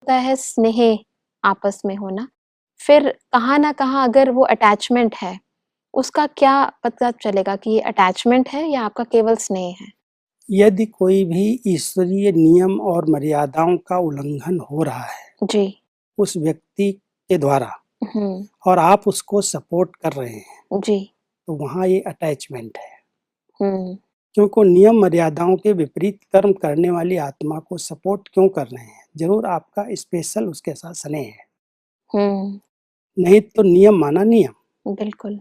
होता है स्नेह आपस में होना, फिर कहाँ न कहाँ अगर वो अटैचमेंट है, उसका क्या पता चलेगा कि ये अटैचमेंट है या आपका केवल स्नेह है? यदि कोई भी ईश्वरीय नियम और मर्यादाओं का उल्लंघन हो रहा है जी। उस व्यक्ति के द्वारा हुँ, और आप उसको सपोर्ट कर रहे हैं, जी। तो वहाँ ये अटैचमेंट है। हुँ, क्योंकि नियम मर्यादाओं के विपरीत कर्म करने वाली आत्मा को सपोर्ट क्यों कर रहे हैं? ज़रूर आपका स्पेशल उसके साथ स्नेह है। हुँ, नहीं तो नियम माना नियम। बिल्कुल।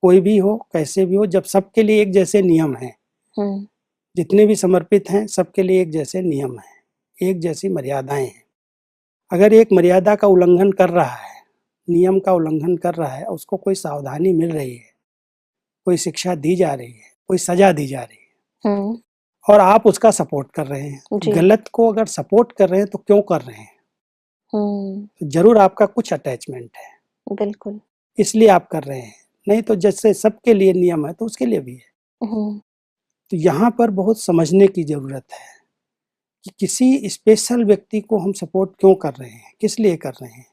कोई भी हो, कैसे भी हो, जब सबके लिए एक जैसे नियम हैं, हुँ, जितने भी समर्पित हैं, सबके लिए एक जैसे नियम हैं, एक जैसी मर्यादाएँ हैं। अगर एक मर्यादा का उल्लंघन कर रहा है, नियम का उल्लंघन कर रहा है, उसको कोई सावधानी मिल रही है, कोई शिक्षा दी जा रही है, कोई सज़ा दी जा रही है हुँ, और आप उसका सपोर्ट कर रहे हैं। जी। गलत को अगर सपोर्ट कर रहे हैं, तो क्यों कर रहे हैं? हुँ, तो ज़रूर आपका कुछ अटैचमेंट है, बिल्कुल। इसलिए आप कर रहे हैं। नहीं तो जैसे सबके लिए नियम है, तो उसके लिए भी है। हुँ, तो यहाँ पर बहुत समझने की ज़रूरत है कि किसी स्पेशल व्यक्ति को हम सपोर्ट क्यों कर रहे हैं, किस लिए कर रहे हैं?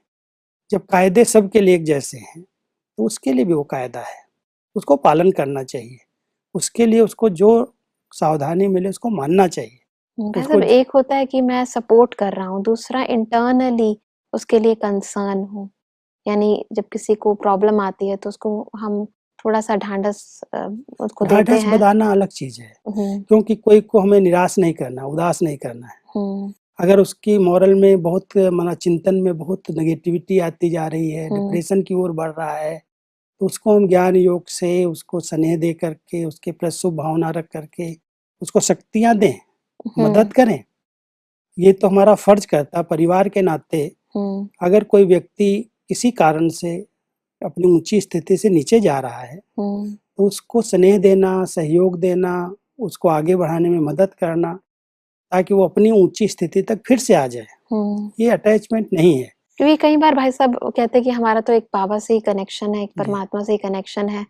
जब कायदे सबके लिए एक जैसे हैं, तो उसके लिए भी वो कायदा है, उसको पालन करना चाहिए। उसके लिए उसको जो सावधानी मिले उसको मानना चाहिए। भाई उसको साहब एक होता है कि मैं सपोर्ट कर रहा हूँ, दूसरा इंटरनली उसके लिए कंसर्न हूँ। यानी जब किसी को प्रॉब्लम आती है तो उसको हम थोड़ा-सा ढाँढस उसको देते ढाँढस हैं। बँधाना अलग चीज़ है, हुँ, क्योंकि कोई को हमें निराश नहीं करना, उदास नहीं करना है। हुँ, अगर उसकी मॉरल में बहुत माना चिंतन में बहुत नेगेटिविटी आती जा रही है, हुँ, डिप्रेशन की ओर बढ़ रहा है, तो उसको हम ज्ञान योग से उसको स्नेह दे करके, उसके प्रति शुभ भावना रख करके, उसको शक्तियाँ दें, हुँ, मदद करें। ये तो हमारा फ़र्ज़ करता है परिवार के नाते। हुँ, अगर कोई व्यक्ति किसी कारण से अपनी ऊँची स्थिति से नीचे जा रहा है, हुँ, तो उसको स्नेह देना, सहयोग देना, उसको आगे बढ़ाने में मदद करना, ताकि वो अपनी ऊँची स्थिति तक फिर से आ जाए। हुँ। ये अटैचमेंट नहीं है। क्योंकि कई बार भाई साहब कहते हैं कि हमारा तो एक बाबा से ही कनेक्शन है, एक जी। परमात्मा से ही कनेक्शन है,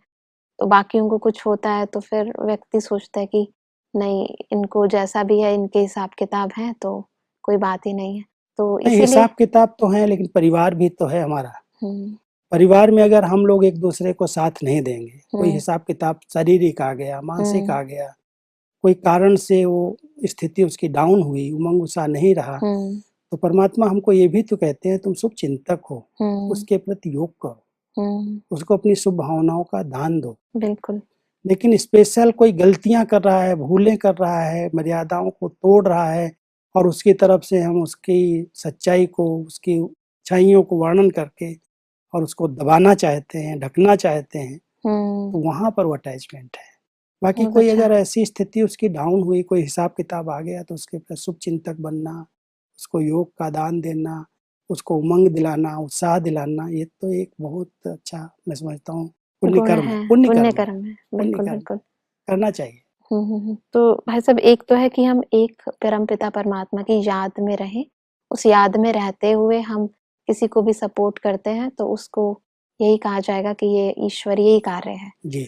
तो बाकियों को कुछ होता है तो फिर व्यक्ति सोचता है कि नहीं इनको जैसा भी है इनके हिसाब-किताब हैं तो कोई बात ही नहीं है। तो नहीं, इसीलिए हिसाब-किताब तो है, लेकिन परिवार भी तो है हमारा। हुँ, परिवार में अगर हम लोग एक-दूसरे को साथ नहीं देंगे, कोई हुँ, हिसाब-किताब शारीरिक आ गया, मानसिक हुँ, आ गया, कोई कारण से वो स्थिति उसकी डाउन हुई, उमंग-उत्साह नहीं रहा, हुँ, तो परमात्मा हमको ये भी तो कहते हैं तुम शुभचिंतक हो, हुँ, उसके प्रति योग करो, हुँ, उसको अपनी शुभ भावनाओं का दान दो। बिल्कुल। लेकिन स्पेशल कोई गलतियाँ कर रहा है, भूलें कर रहा है, मर्यादाओं को तोड़ रहा है और उसकी तरफ से हम उसकी सच्चाई को, उसकी अच्छाइयों को वर्णन करके और उसको दबाना चाहते हैं, ढकना चाहते हैं, हुँ, तो वहाँ पर वो अटैचमेंट है। बाकी बहुत कोई अच्छा। अगर ऐसी स्थिति उसकी डाउन हुई, कोई हिसाब-किताब आ गया तो उसके प्रति शुभचिंतक बनना, उसको योग का दान देना, उसको उमंग दिलाना, उत्साह दिलाना, ये तो एक बहुत अच्छा मैं समझता हूँ पुण्य गुण कर्म है, है, पुण्य पुण्य कर्म है, कर्म है। पुण्य बिल्कुल, कर्म बिल्कुल। करना चाहिए। हुँ, हुँ, हुँ। तो भाई साहब एक तो है कि हम एक परमपिता परमात्मा की याद में रहें, उस याद में रहते हुए हम किसी को भी सपोर्ट करते हैं तो उसको यही कहा जाएगा कि ये ईश्वरीय ही कार्य है। जी।